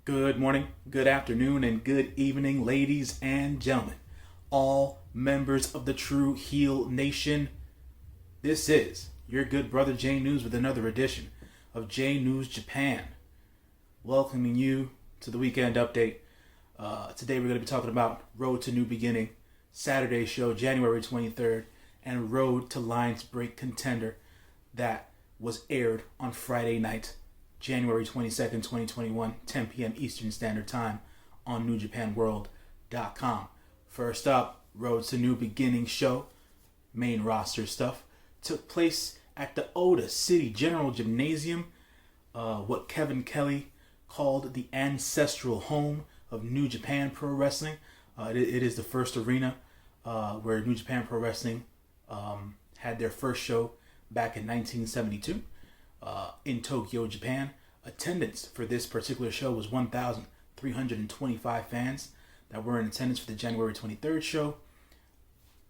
Good morning, good afternoon, and good evening, ladies and gentlemen, all members of the True Heel Nation. This is your good brother J News with another edition of J News Japan. Welcoming you to the weekend update. Today we're going to be talking about Road to New Beginning, Saturday show January 23rd, and Road to Lions Break Contender that was aired on Friday night, January 22nd, 2021, 10 p.m. Eastern Standard Time on NewJapanWorld.com. First up, Road to New Beginning show, main roster stuff, took place at the Oda City General Gymnasium, what Kevin Kelly called the ancestral home of New Japan Pro Wrestling. It is the first arena where New Japan Pro Wrestling had their first show back in 1972 in Tokyo, Japan. Attendance for this particular show was 1,325 fans that were in attendance for the January 23rd show.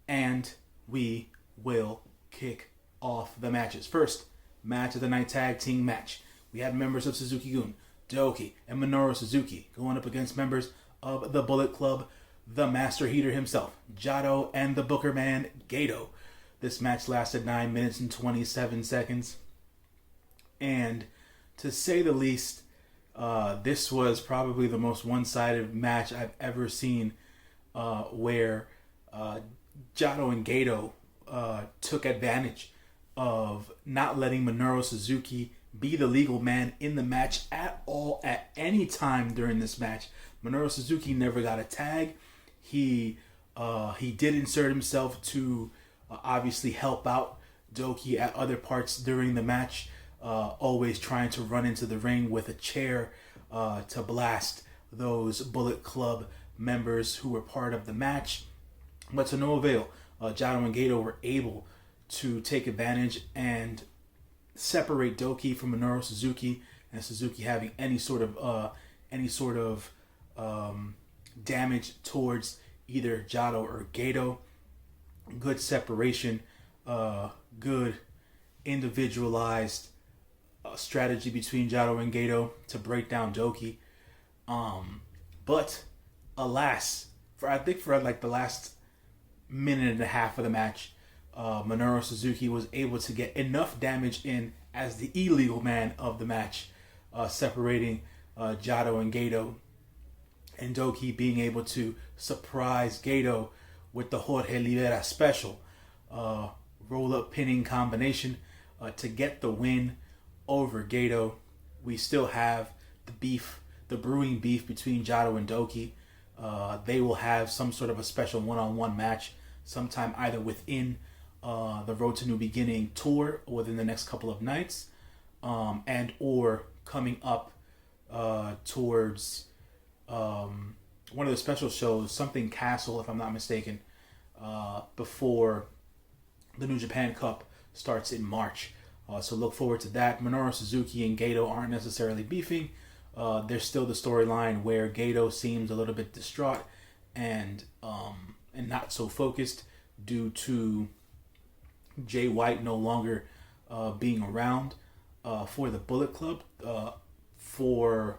And we will kick off the matches. First, match of the night tag team match. We had members of Suzuki-Gun, Doki, and Minoru Suzuki going up against members of the Bullet Club, the Master Heater himself, Jado, and the Booker Man, Gator. This match lasted 9 minutes and 27 seconds. And to say the least, this was probably the most one-sided match I've ever seen, where Jado and Gator took advantage of not letting Minoru Suzuki be the legal man in the match at all at any time during this match. Minoru Suzuki never got a tag. He did insert himself to obviously help out Doki at other parts during the match, always trying to run into the ring with a chair to blast those Bullet Club members who were part of the match. But to no avail, Jado and Gator were able to take advantage and separate Doki from Minoru Suzuki, and Suzuki having any sort of damage towards either Jado or Gator. Good separation, good individualized strategy between Jado and Gator to break down Doki. But alas, for like the last minute and a half of the match, Minoru Suzuki was able to get enough damage in as the illegal man of the match, separating Jado and Gator, and Doki being able to surprise Gator with the Jorge Rivera special roll-up pinning combination to get the win over Gator. We still have the brewing beef between Jado and Doki. They will have some sort of a special one-on-one match sometime either within the Road to New Beginning tour or within the next couple of nights, and or coming up towards one of the special shows, something Castle, if I'm not mistaken, before the New Japan Cup starts in March. So look forward to that. Minoru Suzuki and Gator aren't necessarily beefing. There's still the storyline where Gator seems a little bit distraught and not so focused due to Jay White no longer being around for the Bullet Club. For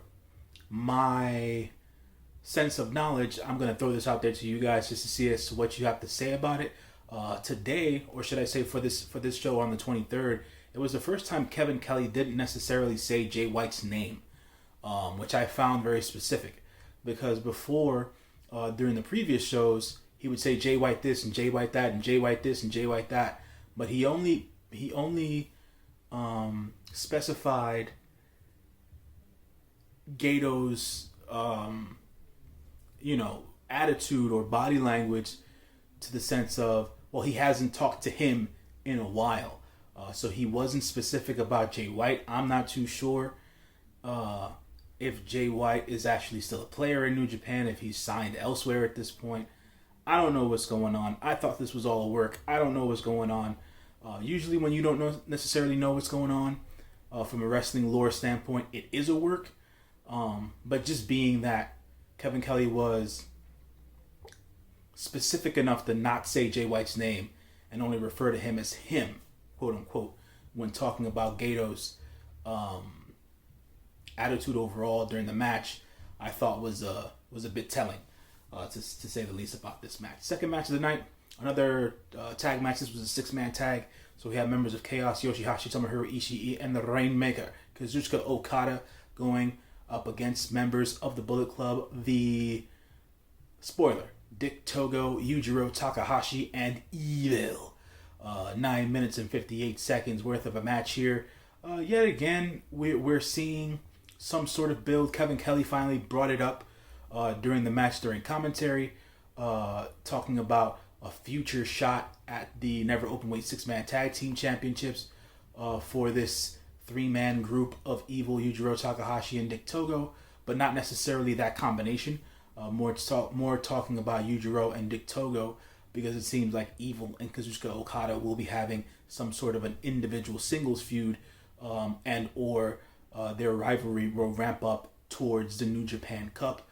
my sense of knowledge, I'm going to throw this out there to you guys just to see as to what you have to say about it. Today, or should I say for this show on the 23rd, it was the first time Kevin Kelly didn't necessarily say Jay White's name, which I found very specific, because before, during the previous shows, he would say Jay White this and Jay White that and Jay White this and Jay White that, but he only specified Gator's attitude or body language to the sense of, well, he hasn't talked to him in a while. So he wasn't specific about Jay White. I'm not too sure if Jay White is actually still a player in New Japan, if he's signed elsewhere at this point. I don't know what's going on. I thought this was all a work. I don't know what's going on. Usually when you don't necessarily know what's going on from a wrestling lore standpoint, it is a work. But just being that Kevin Kelly was specific enough to not say Jay White's name and only refer to him as him, quote unquote, when talking about Gator's attitude overall during the match, I thought was a bit telling, to say the least, about this match. Second match of the night, another tag match. This was a 6-man tag. So we have members of Chaos, Yoshihashi, Tomohiro Ishii, and the Rainmaker, Kazuchika Okada, going up against members of the Bullet Club, the spoiler, Dick Togo, Yujiro Takahashi, and Evil. 9 minutes and 58 seconds worth of a match here. Yet again, we're seeing some sort of build. Kevin Kelly finally brought it up during the match, during commentary, talking about a future shot at the Never Openweight 6-man tag team championships for this 3-man group of Evil, Yujiro Takahashi, and Dick Togo, but not necessarily that combination. More talking about Yujiro and Dick Togo, because it seems like Evil and Kazuchika Okada will be having some sort of an individual singles feud, and or their rivalry will ramp up towards the New Japan Cup.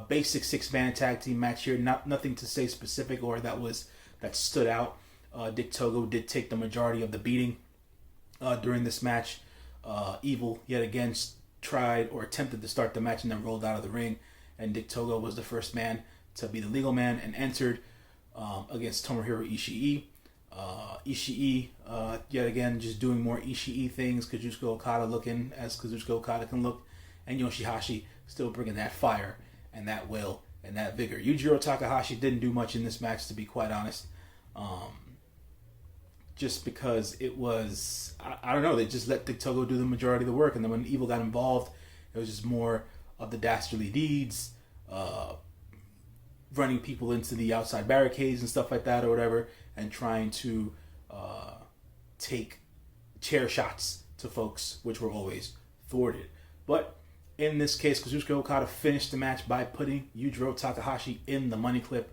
Basic 6-man tag team match here. Nothing to say specific or that stood out. Dick Togo did take the majority of the beating during this match. Evil yet again tried or attempted to start the match and then rolled out of the ring, and Dick Togo was the first man to be the legal man and entered against Tomohiro Ishii. Ishii yet again just doing more Ishii things. Kazuchika Okada looking as Kazuchika Okada can look, and Yoshihashi still bringing that fire and that will and that vigor. Yujiro Takahashi didn't do much in this match, to be quite honest. Just because it was, I don't know, they just let Dick Togo do the majority of the work, and then when Evil got involved, it was just more of the dastardly deeds, running people into the outside barricades and stuff like that or whatever, and trying to take chair shots to folks, which were always thwarted. But in this case, Kazuchika Okada finished the match by putting Yujiro Takahashi in the money clip.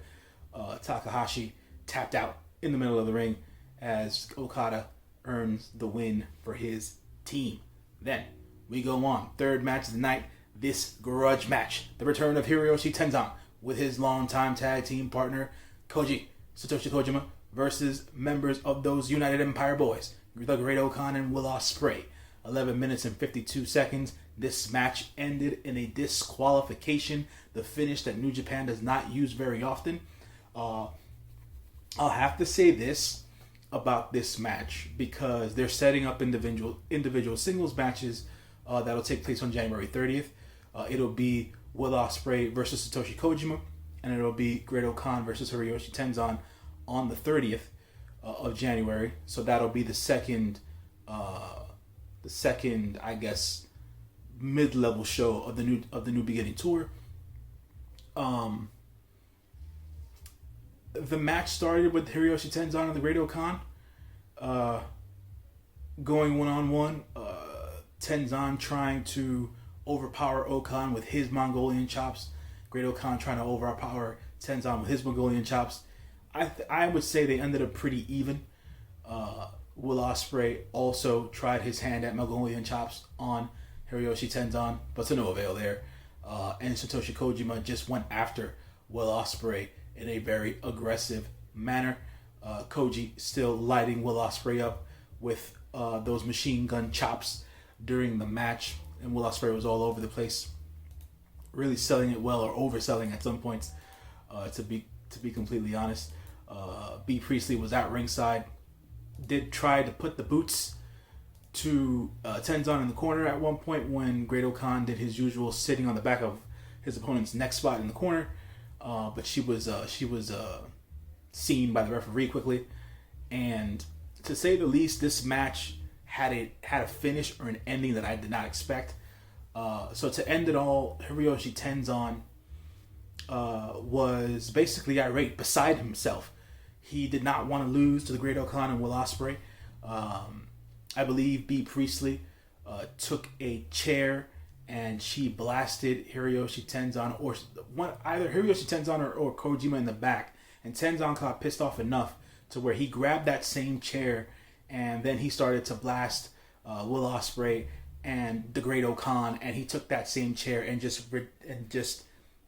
Takahashi tapped out in the middle of the ring as Okada earns the win for his team. Then we go on. Third match of the night, this grudge match. The return of Hiroshi Tenzan with his longtime tag team partner Satoshi Kojima versus members of those United Empire boys, the Great-O-Khan and Will Ospreay. 11 minutes and 52 seconds. This match ended in a disqualification, the finish that New Japan does not use very often. I'll have to say this about this match, because they're setting up individual singles matches that'll take place on January 30th. It'll be Will Ospreay versus Satoshi Kojima, and it'll be Great-O-Khan versus Hiroshi Tenzan on the 30th of January. So that'll be the second, I guess, mid-level show of the New Beginning tour. The match started with Hiroshi Tenzan and the Great-O-Khan going one-on-one. Tenzan trying to overpower O-Khan with his Mongolian chops. Great-O-Khan trying to overpower Tenzan with his Mongolian chops. I would say they ended up pretty even. Will Ospreay also tried his hand at Mongolian chops on Hiroshi Tenzan, but to no avail there. And Satoshi Kojima just went after Will Ospreay in a very aggressive manner. Koji still lighting Will Ospreay up with those machine gun chops during the match, and Will Ospreay was all over the place, really selling it well, or overselling at some points. To be completely honest, B. Priestley was at ringside, did try to put the boots to Tenzan in the corner at one point when Great-O-Khan did his usual sitting on the back of his opponent's neck spot in the corner, but she was seen by the referee quickly. And to say the least, this match had a finish or an ending that I did not expect. So to end it all, Hiroshi Tenzan was basically irate, beside himself. He did not want to lose to the Great-O-Khan and Will Ospreay. I believe B. Priestley took a chair and she blasted Hiroshi Tenzan, or either Hiroshi Tenzan or Kojima in the back. And Tenzan got pissed off enough to where he grabbed that same chair, and then he started to blast Will Ospreay and the Great-O-Khan, and he took that same chair and just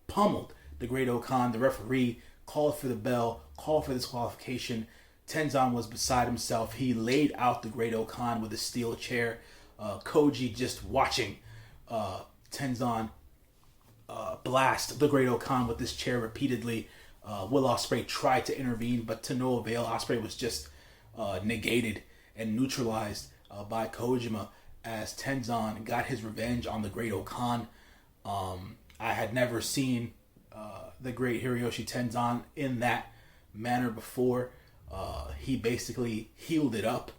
pummeled the Great-O-Khan. The referee called for the bell, called for disqualification. Tenzan was beside himself. He laid out the Great-O-Khan with a steel chair. Koji just watching Tenzan blast the Great O'Khan with this chair repeatedly. Will Ospreay tried to intervene, but to no avail. Ospreay was just negated and neutralized by Kojima as Tenzan got his revenge on the Great O'Khan. I had never seen the great Hiroshi Tenzan in that manner before. He basically healed it up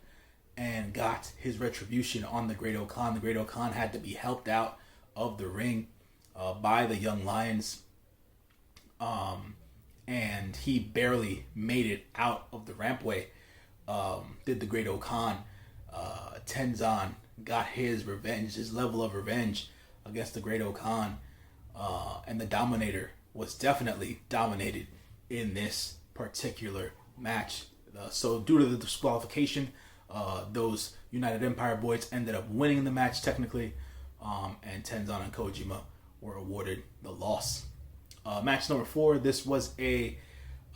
and got his retribution on the Great O'Khan. The Great O'Khan had to be helped out of the ring by the Young Lions. And he barely made it out of the rampway. Did the Great O'Khan. Tenzan got his revenge, his level of revenge against the Great O'Khan. And the Dominator was definitely dominated in this particular match. So due to the disqualification, those United Empire boys ended up winning the match technically, and Tenzan and Kojima were awarded the loss. Match number 4. This was a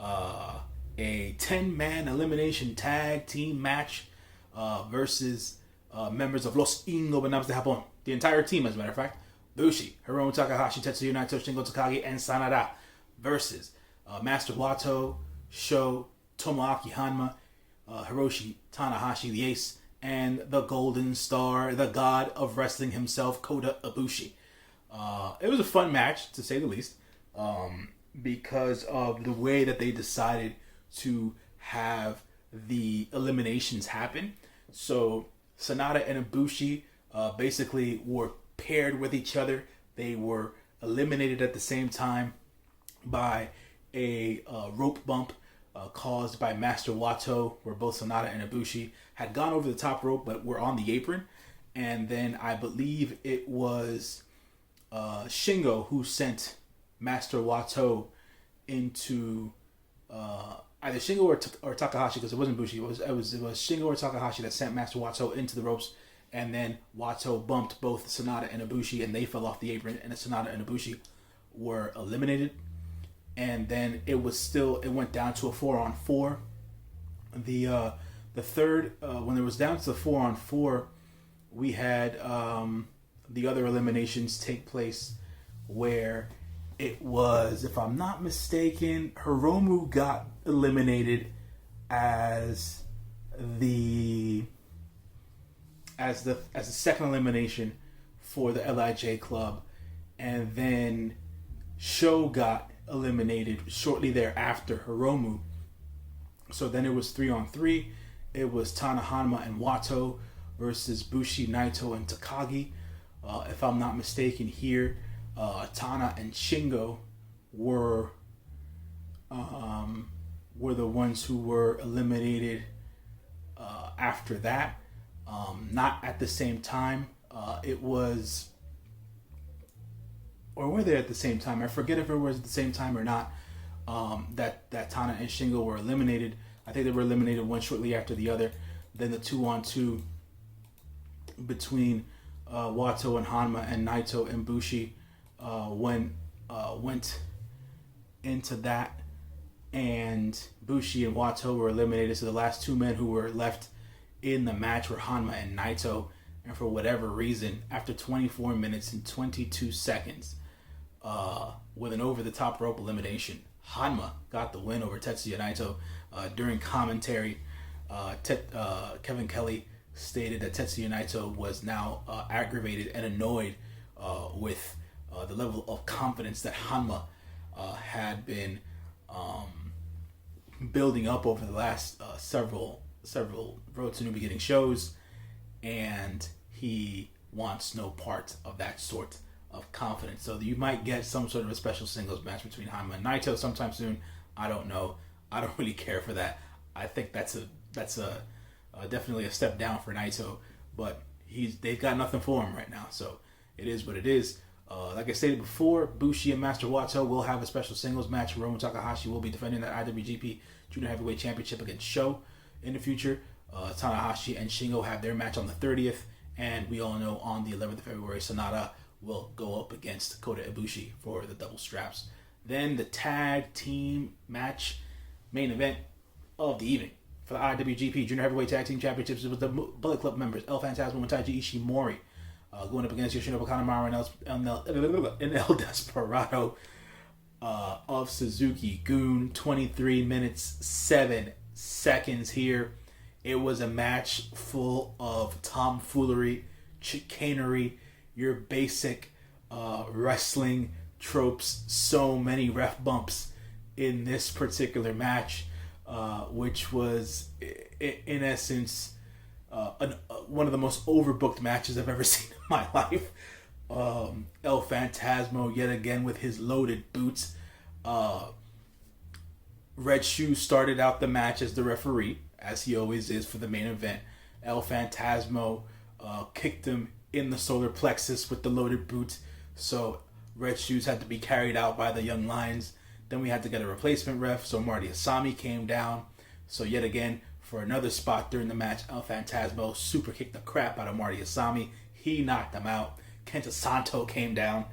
10-man elimination tag team match versus members of Los Ingobernables de Japón. The entire team, as a matter of fact. Bushi, Hiromu Takahashi, Tetsuya Naito, Shingo Takagi, and Sanada versus Master Wato, Sho, Tomoaki Hanma, Hiroshi Tanahashi, the Ace, and the Golden Star, the God of Wrestling himself, Kota Ibushi. It was a fun match, to say the least, because of the way that they decided to have the eliminations happen. So Sanada and Ibushi basically were paired with each other. They were eliminated at the same time by a rope bump caused by Master Wato, where both Sanada and Ibushi had gone over the top rope but were on the apron. And then I believe it was Shingo who sent Master Wato into either Shingo or Takahashi, because it wasn't Bushi. It was Shingo or Takahashi that sent Master Wato into the ropes, and then Wato bumped both Sanada and Ibushi, and they fell off the apron, and Sanada and Ibushi were eliminated. And then it went down to a 4-on-4. The third, when it was down to the 4-on-4, we had the other eliminations take place, where it was, if I'm not mistaken, Hiromu got eliminated as the second elimination for the LIJ club, and then Sho got eliminated shortly thereafter Hiromu. So then it was 3-on-3. It was Tana, Hanma, and Wato versus Bushi, Naito, and Takagi. If I'm not mistaken here, Tana and Shingo were the ones who were eliminated after that. Not at the same time. It was, or were they at the same time? I forget if it was at the same time or not. That Tana and Shingo were eliminated. I think they were eliminated one shortly after the other. Then the 2-on-2 between Wato and Hanma and Naito and Bushi went into that, and Bushi and Wato were eliminated. So the last two men who were left in the match were Hanma and Naito. And for whatever reason, after 24 minutes and 22 seconds, with an over-the-top rope elimination, Hanma got the win over Tetsuya Naito. During commentary, Kevin Kelly stated that Tetsuya Naito was now aggravated and annoyed with the level of confidence that Hanma had been building up over the last several Road to New Beginning shows, and he wants no part of that sort of confidence. So you might get some sort of a special singles match between Hanma and Naito sometime soon. I don't know. I don't really care for that. I think that's definitely a step down for Naito, but they've got nothing for him right now. So it is what it is. Like I stated before, Bushi and Master Wato will have a special singles match. Hiromu Takahashi will be defending that IWGP Junior Heavyweight Championship against Sho in the future. Tanahashi and Shingo have their match on the 30th, and we all know on the 11th of February, Sanada will go up against Kota Ibushi for the double straps. Then the tag team match, main event of the evening for the IWGP Junior Heavyweight Tag Team Championships with the Bullet Club members El Phantasmo and Taiji Ishimori going up against Yoshinobu, Kanemaru, and El Desperado of Suzuki-Gun. 23 minutes, 7 seconds here. It was a match full of tomfoolery, chicanery, your basic wrestling tropes. So many ref bumps in this particular match, which was, in essence, one of the most overbooked matches I've ever seen in my life. El Phantasmo yet again with his loaded boots. Red Shoe started out the match as the referee, as he always is for the main event. El Phantasmo kicked him in the solar plexus with the loaded boots, so Red Shoes had to be carried out by the Young Lions. Then we had to get a replacement ref, so Marty Asami came down. So yet again, for another spot during the match, El Phantasmo super kicked the crap out of Marty Asami. He knocked him out. Kenta Santo came down,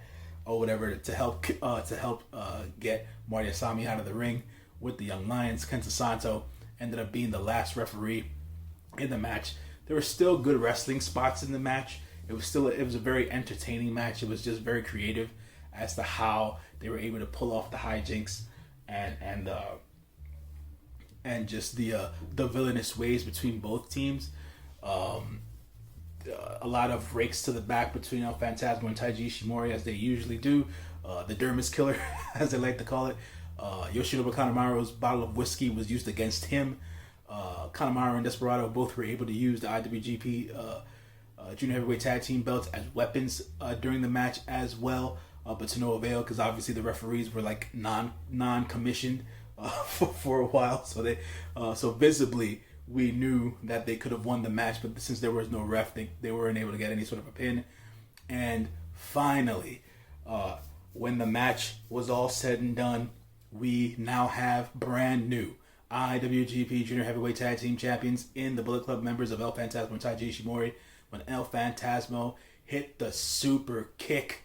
or whatever, to help get Marty Asami out of the ring with the Young Lions. Kenta Santo ended up being the last referee in the match. There were still good wrestling spots in the match. It was a very entertaining match. It was just very creative as to how they were able to pull off the hijinks and just the villainous ways between both teams. A lot of rakes to the back between El Phantasmo and Taiji Ishimori, as they usually do. The Dermis Killer, as they like to call it. Yoshinobu Kanemaru's bottle of whiskey was used against him. Kanemaru and Desperado both were able to use the IWGP Junior Heavyweight Tag Team belts as weapons during the match as well, but to no avail, because obviously the referees were like non-commissioned for a while, so visibly we knew that they could have won the match, but since there was no ref, they weren't able to get any sort of a pin. And finally, when the match was all said and done, we now have brand new IWGP Junior Heavyweight Tag Team Champions in the Bullet Club members of El Phantasmo and Taiji Ishimori, when El Phantasmo hit the super kick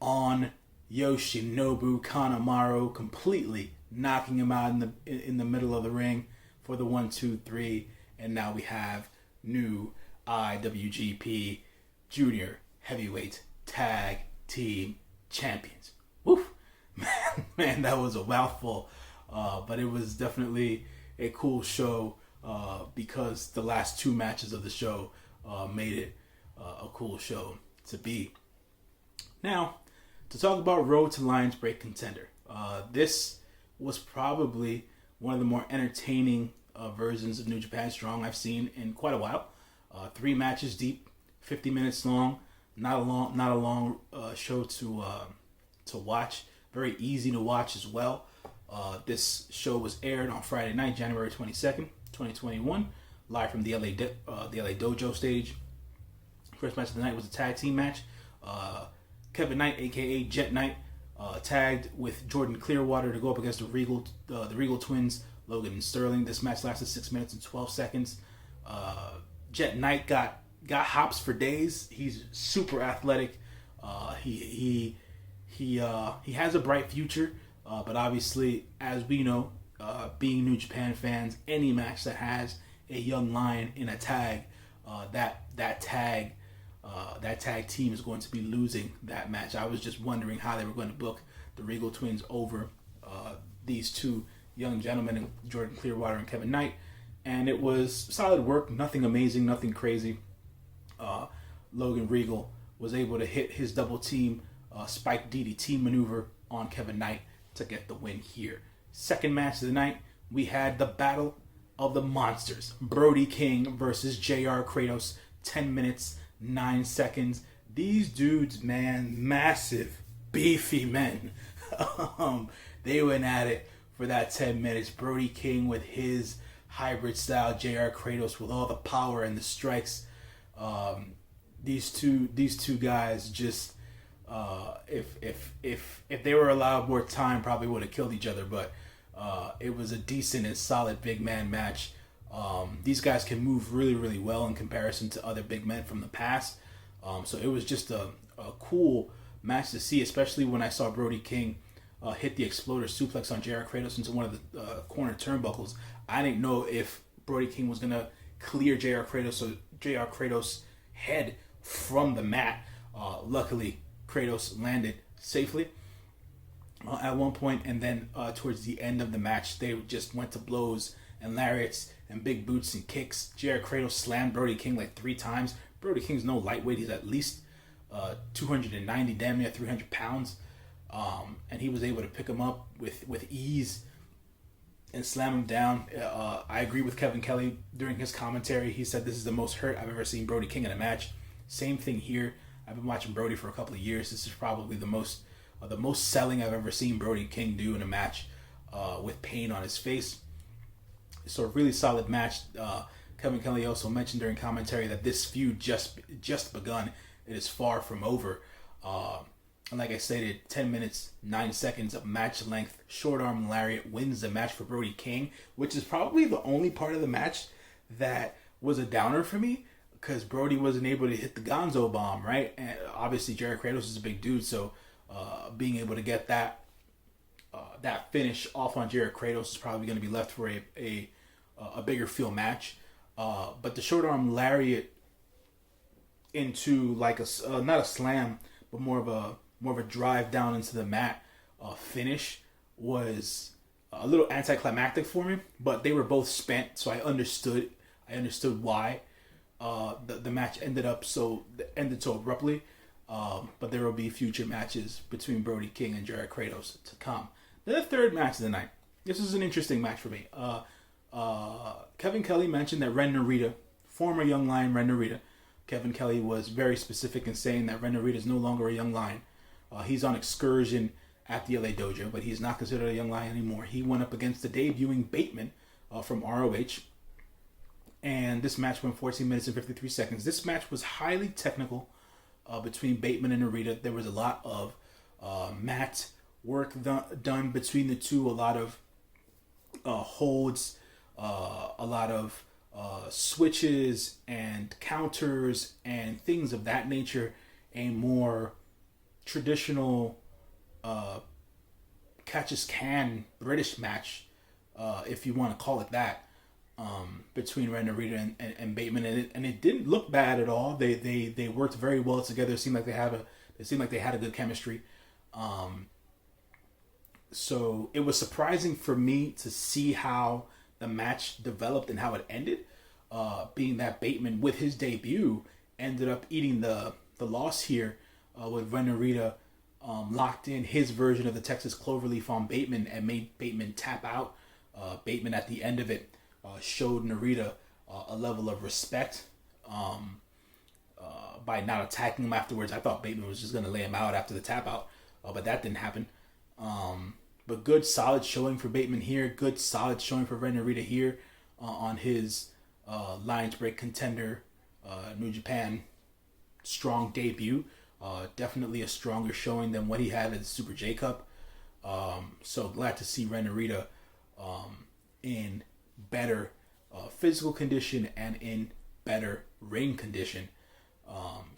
on Yoshinobu Kanemaru, completely knocking him out in the middle of the ring for the 1-2-3, and now we have new IWGP Junior Heavyweight Tag Team Champions. Woof, man, that was a mouthful, but it was definitely a cool show because the last two matches of the show made it a cool show to be. Now, to talk about Road to Lions Break Contender. This was probably one of the more entertaining versions of New Japan Strong I've seen in quite a while. 3 matches deep, 50 minutes long. Not a long show to watch. Very easy to watch as well. This show was aired on Friday night, January 22nd, 2021, live from the LA Dojo stage. First match of the night was a tag team match. Kevin Knight, aka Jet Knight, tagged with Jordan Clearwater to go up against the Regal twins, Logan and Sterling. This match lasted 6 minutes and 12 seconds. Jet Knight got hops for days. He's super athletic. He has a bright future, but obviously, as we know, being New Japan fans, any match that has a young lion in a tag, that tag team is going to be losing that match. I was just wondering how they were going to book the Regal twins over these two young gentlemen, Jordan Clearwater and Kevin Knight, and it was solid work. Nothing amazing, nothing crazy. Logan Regal was able to hit his double team spike DDT maneuver on Kevin Knight to get the win here. Second match of the night, we had the Battle of the Monsters. Brody King versus JR Kratos. 10 minutes, 9 seconds. These dudes, man, massive, beefy men. They went at it for that 10 minutes. Brody King with his hybrid style, JR Kratos with all the power and the strikes. These two guys just if they were allowed more time, probably would have killed each other. But it was a decent and solid big man match. These guys can move really, really well in comparison to other big men from the past. So it was just a cool match to see, especially when I saw Brody King hit the exploder suplex on JR Kratos into one of the corner turnbuckles. I didn't know if Brody King was going to clear JR Kratos, so JR Kratos' head from the mat. Luckily, Kratos landed safely at one point, and then towards the end of the match, they just went to blows and lariats and big boots and kicks. Jared Kratos slammed Brody King like 3 times. Brody King's no lightweight. He's at least 290, damn near 300 pounds. And he was able to pick him up with ease and slam him down. I agree with Kevin Kelly during his commentary. He said this is the most hurt I've ever seen Brody King in a match. Same thing here. I've been watching Brody for a couple of years. This is probably the most selling I've ever seen Brody King do in a match with pain on his face. So a really solid match. Kevin Kelly also mentioned during commentary that this feud just begun. It is far from over. And like I stated, 10 minutes, 9 seconds of match length. Short arm lariat wins the match for Brody King, which is probably the only part of the match that was a downer for me, because Brody wasn't able to hit the Gonzo bomb, right? And obviously Jared Kratos is a big dude, so being able to get that finish off on Jared Kratos is probably going to be left for a bigger feel match. But the short arm lariat into like not a slam, but more of a drive down into the mat finish was a little anticlimactic for me. But they were both spent, so I understood why the match ended so abruptly. But there will be future matches between Brody King and Jared Kratos to come. Then the third match of the night. This is an interesting match for me. Kevin Kelly mentioned that Ren Narita, former Young Lion Ren Narita, Kevin Kelly was very specific in saying that Ren Narita is no longer a Young Lion. He's on excursion at the LA Dojo, but he's not considered a Young Lion anymore. He went up against the debuting Bateman from ROH, and this match went 14 minutes and 53 seconds. This match was highly technical between Bateman and Narita. There was a lot of mat work done between the two, a lot of holds, a lot of switches and counters and things of that nature. A more traditional catch-as-can British match, if you want to call it that, between Ren Narita and Bateman, and it didn't look bad at all. They worked very well together. It seemed like they had a good chemistry. So it was surprising for me to see how the match developed and how it ended, being that Bateman, with his debut, ended up eating the loss here, with Ren Narita locked in his version of the Texas Cloverleaf on Bateman and made Bateman tap out. Bateman at the end of it showed Narita a level of respect by not attacking him afterwards. I thought Bateman was just going to lay him out after the tap out, but that didn't happen. But good solid showing for Bateman here. Good solid showing for Ren Narita here on his Lions Break Contender New Japan strong debut. Definitely a stronger showing than what he had at the Super J Cup. So glad to see Ren Narita in better physical condition and in better ring condition,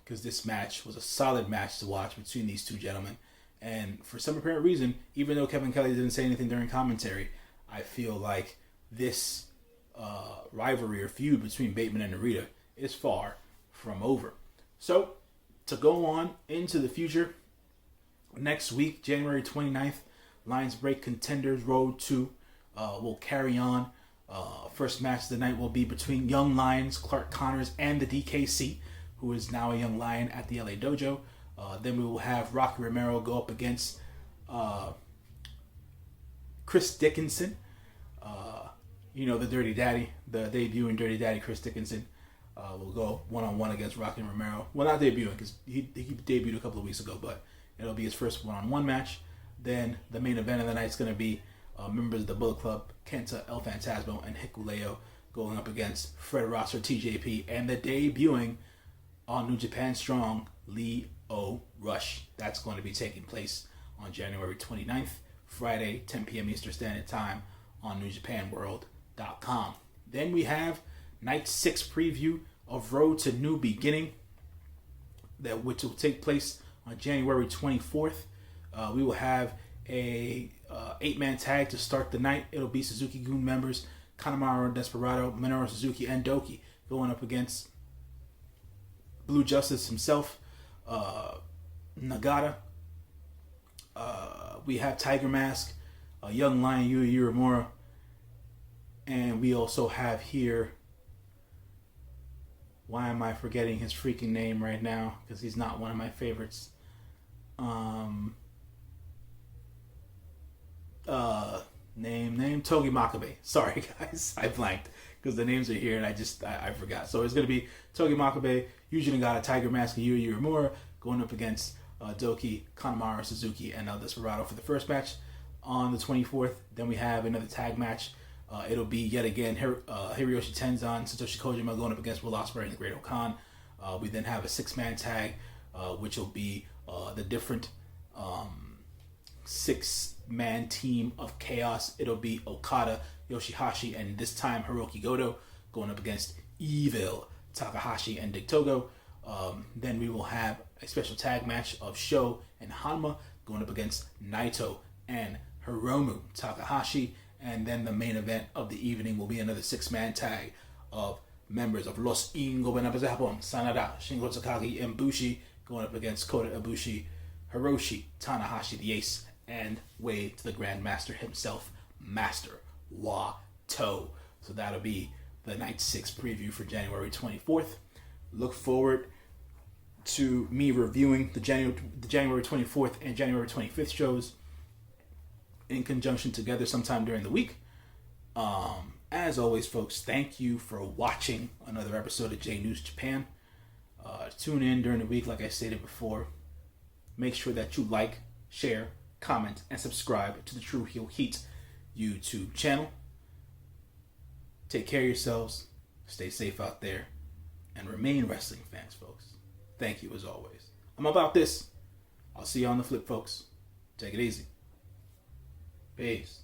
because this match was a solid match to watch between these two gentlemen. And for some apparent reason, even though Kevin Kelly didn't say anything during commentary, I feel like this rivalry or feud between Bateman and Narita is far from over. So, to go on into the future, next week, January 29th, Lions Break Contenders Road 2 will carry on. First match of the night will be between Young Lions, Clark Connors, and the DKC, who is now a Young Lion at the LA Dojo. Then we will have Rocky Romero go up against Chris Dickinson. The Dirty Daddy, the debuting Dirty Daddy Chris Dickinson will go one-on-one against Rocky Romero. Well, not debuting, because he debuted a couple of weeks ago, but it'll be his first one-on-one match. Then the main event of the night is going to be members of the Bullet Club, Kenta, El Phantasmo, and Hikuleo going up against Fred Rosser, TJP, and the debuting on New Japan Strong, Lee O. Rush. That's going to be taking place on January 29th, Friday, 10 p.m. Eastern Standard Time on NewJapanWorld.com. Then we have Night 6 preview of Road to New Beginning, which will take place on January 24th. We will have a 8-man tag to start the night. It'll be Suzuki-Gun members Kanemaru, Desperado, Minoru Suzuki, and Doki going up against Blue Justice himself, Nagata. We have Tiger Mask, Young Lion Yuya Uemura, and we also have here. Why am I forgetting his freaking name right now? Because he's not one of my favorites. Name Togi Makabe. Sorry guys, I blanked because the names are here and I forgot. So it's gonna be Togi Makabe, Yuji Nagata, Tiger Mask, and Yuya Uemura going up against Doki, Kanemaru, Suzuki, and Desperado for the first match on the 24th. Then we have another tag match. It'll be yet again Hiroshi Tenzan, Satoshi Kojima going up against Will Ospreay and the Great Okan. We then have a 6-man tag, which will be the different 6-man team of Chaos. It'll be Okada, Yoshihashi, and this time Hiroki Goto going up against Evil, Takahashi, and Dick Togo. Then we will have a special tag match of Sho and Hanma going up against Naito and Hiromu Takahashi. And then the main event of the evening will be another 6-man tag of members of Los Ingobernables de Japón, Sanada, Shingo Takagi, and Bushi going up against Kota Ibushi, Hiroshi Tanahashi, the Ace, and way to the Grandmaster himself, Master Wato. So that'll be the Night 6 preview for January 24th. Look forward to me reviewing the January 24th and January 25th shows in conjunction together sometime during the week. As always, folks, thank you for watching another episode of J News Japan. Tune in during the week, like I stated before. Make sure that you like, share, comment, and subscribe to the True Heel Heat YouTube channel. Take care of yourselves, stay safe out there, and remain wrestling fans, folks. Thank you as always. I'm about this. I'll see you on the flip, folks. Take it easy. Peace.